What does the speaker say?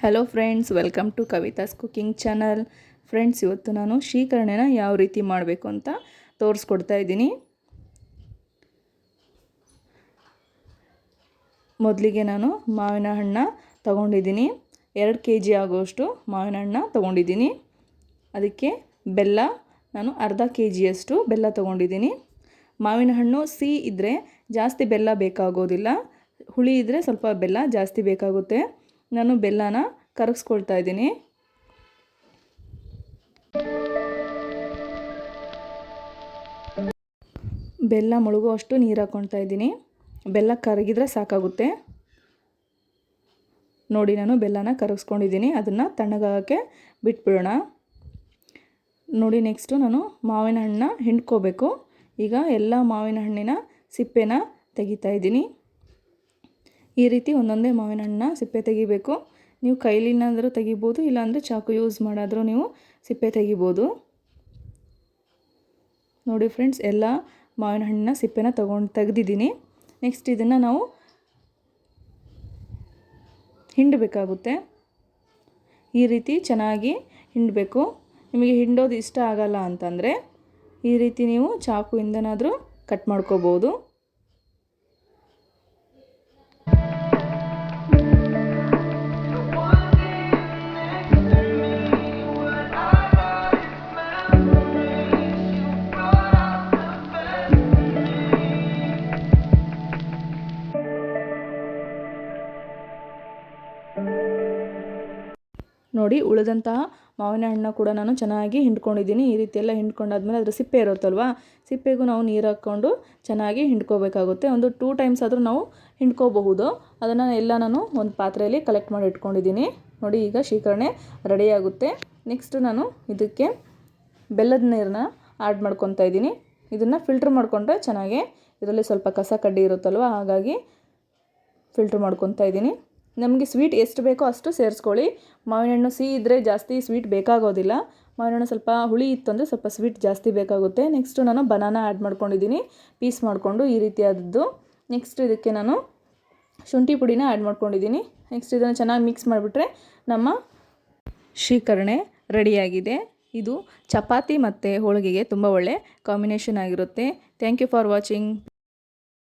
Hello friends, welcome to Kavita's cooking channel. Friends, ಇವತ್ತು ನಾನು ಶೀಕರಣೆನ ಯಾವ ರೀತಿ ಮಾಡಬೇಕು ಅಂತ ತೋರಿಸ್ಕೊಡ್ತಾ ಇದ್ದೀನಿ. ಮೊದಲಿಗೆ ನಾನು ಮಾವಿನ ಹಣ್ಣು ತೊಗೊಂಡಿದ್ದೀನಿ. 2 kg ಆಗುವಷ್ಟು ಮಾವಿನ ಹಣ್ಣು ತೊಗೊಂಡಿದ್ದೀನಿ. ಅದಕ್ಕೆ ಬೆಲ್ಲ ನಾನು ಅರ್ಧ kgಯಷ್ಟು ಬೆಲ್ಲ ತೊಗೊಂಡಿದ್ದೀನಿ. ಮಾವಿನ ಹಣ್ಣು ಸಿಹಿ ಇದ್ದರೆ ಜಾಸ್ತಿ ಬೆಲ್ಲ ಬೇಕಾಗೋದಿಲ್ಲ, ಹುಳಿ ಇದ್ದರೆ ಸ್ವಲ್ಪ ಬೆಲ್ಲ ಜಾಸ್ತಿ ಬೇಕಾಗುತ್ತೆ. ನಾನು ಬೆಲ್ಲನ ಕರಗಿಸ್ಕೊಳ್ತಾ ಇದ್ದೀನಿ. ಬೆಲ್ಲ ಮುಳುಗುವಷ್ಟು ನೀರು ಹಾಕ್ಕೊಳ್ತಾ ಇದ್ದೀನಿ. ಬೆಲ್ಲ ಕರಗಿದ್ರೆ ಸಾಕಾಗುತ್ತೆ. ನೋಡಿ, ನಾನು ಬೆಲ್ಲನ ಕರಗಿಸ್ಕೊಂಡಿದ್ದೀನಿ. ಅದನ್ನು ತಣ್ಣಗಾಗೋಕ್ಕೆ ಬಿಟ್ಬಿಡೋಣ. ನೋಡಿ, ನೆಕ್ಸ್ಟು ನಾನು ಮಾವಿನ ಹಣ್ಣನ್ನ ಹಿಂಡ್ಕೋಬೇಕು. ಈಗ ಎಲ್ಲ ಮಾವಿನ ಹಣ್ಣಿನ ಸಿಪ್ಪೆನ ತೆಗಿತಾ ಇದ್ದೀನಿ. ಈ ರೀತಿ ಒಂದೊಂದೇ ಮಾವಿನ ಹಣ್ಣನ್ನ ಸಿಪ್ಪೆ ತೆಗಿಬೇಕು. ನೀವು ಕೈಲಿನಾದರೂ ತೆಗಿಬೋದು, ಇಲ್ಲಾಂದರೆ ಚಾಕು ಯೂಸ್ ಮಾಡಾದರೂ ನೀವು ಸಿಪ್ಪೆ ತೆಗಿಬೋದು. ನೋಡಿ ಫ್ರೆಂಡ್ಸ್, ಎಲ್ಲ ಮಾವಿನ ಹಣ್ಣಿನ ಸಿಪ್ಪೆನ ತೆಗೆದಿದ್ದೀನಿ. ನೆಕ್ಸ್ಟ್ ಇದನ್ನು ನಾವು ಹಿಂಡಬೇಕಾಗುತ್ತೆ. ಈ ರೀತಿ ಚೆನ್ನಾಗಿ ಹಿಂಡಬೇಕು. ನಿಮಗೆ ಹಿಂಡೋದು ಇಷ್ಟ ಆಗಲ್ಲ ಅಂತಂದರೆ ಈ ರೀತಿ ನೀವು ಚಾಕುಯಿಂದನಾದರೂ ಕಟ್ ಮಾಡ್ಕೋಬೋದು. ನೋಡಿ, ಉಳಿದಂತಹ ಮಾವಿನ ಹಣ್ಣು ಕೂಡ ನಾನು ಚೆನ್ನಾಗಿ ಹಿಂಡ್ಕೊಂಡಿದ್ದೀನಿ. ಈ ರೀತಿ ಎಲ್ಲ ಹಿಂಡ್ಕೊಂಡಾದ್ಮೇಲೆ ಅದರ ಸಿಪ್ಪೆ ಇರುತ್ತಲ್ವ, ಸಿಪ್ಪೆಗೂ ನಾವು ನೀರು ಹಾಕ್ಕೊಂಡು ಚೆನ್ನಾಗಿ ಹಿಂಡ್ಕೋಬೇಕಾಗುತ್ತೆ. ಒಂದು 2 times ಆದರೂ ನಾವು ಹಿಂಡ್ಕೋಬಹುದು. ಅದನ್ನು ಎಲ್ಲ ನಾನು ಒಂದು ಪಾತ್ರೆಯಲ್ಲಿ ಕಲೆಕ್ಟ್ ಮಾಡಿ ಇಟ್ಕೊಂಡಿದ್ದೀನಿ. ನೋಡಿ, ಈಗ ಶೀಕರಣೆ ರೆಡಿಯಾಗುತ್ತೆ. ನೆಕ್ಸ್ಟ್ ನಾನು ಇದಕ್ಕೆ ಬೆಲ್ಲದ ನೀರನ್ನ ಆ್ಯಡ್ ಮಾಡ್ಕೊತಾ ಇದ್ದೀನಿ. ಇದನ್ನು ಫಿಲ್ಟ್ರ್ ಮಾಡಿಕೊಂಡ್ರೆ ಚೆನ್ನಾಗೆ, ಇದರಲ್ಲಿ ಸ್ವಲ್ಪ ಕಸ ಕಡ್ಡಿ ಇರುತ್ತಲ್ವ, ಹಾಗಾಗಿ ಫಿಲ್ಟ್ರ್ ಮಾಡ್ಕೊತಾ ಇದ್ದೀನಿ. ನಮಗೆ ಸ್ವೀಟ್ ಎಷ್ಟು ಬೇಕೋ ಅಷ್ಟು ಸೇರಿಸ್ಕೊಳ್ಳಿ. ಮಾವಿನ ಹಣ್ಣು ಸಿಹಿ ಇದ್ದರೆ ಜಾಸ್ತಿ ಸ್ವೀಟ್ ಬೇಕಾಗೋದಿಲ್ಲ. ಮಾವಿನ ಹಣ್ಣು ಸ್ವಲ್ಪ ಹುಳಿ ಇತ್ತು ಅಂದರೆ ಸ್ವಲ್ಪ ಸ್ವೀಟ್ ಜಾಸ್ತಿ ಬೇಕಾಗುತ್ತೆ. ನೆಕ್ಸ್ಟು ನಾನು ಬನಾನಾ ಆ್ಯಡ್ ಮಾಡ್ಕೊಂಡಿದ್ದೀನಿ, ಪೀಸ್ ಮಾಡಿಕೊಂಡು ಈ ರೀತಿಯಾದದ್ದು. ನೆಕ್ಸ್ಟ್ ಇದಕ್ಕೆ ನಾನು ಶುಂಠಿ ಪುಡಿನ ಆ್ಯಡ್ ಮಾಡ್ಕೊಂಡಿದ್ದೀನಿ. ನೆಕ್ಸ್ಟ್ ಇದನ್ನು ಚೆನ್ನಾಗಿ ಮಿಕ್ಸ್ ಮಾಡಿಬಿಟ್ರೆ ನಮ್ಮ ಶೀಕರಣೆ ರೆಡಿಯಾಗಿದೆ. ಇದು ಚಪಾತಿ ಮತ್ತು ಹೋಳಿಗೆಗೆ ತುಂಬ ಒಳ್ಳೆ ಕಾಂಬಿನೇಷನ್ ಆಗಿರುತ್ತೆ. Thank you for watching.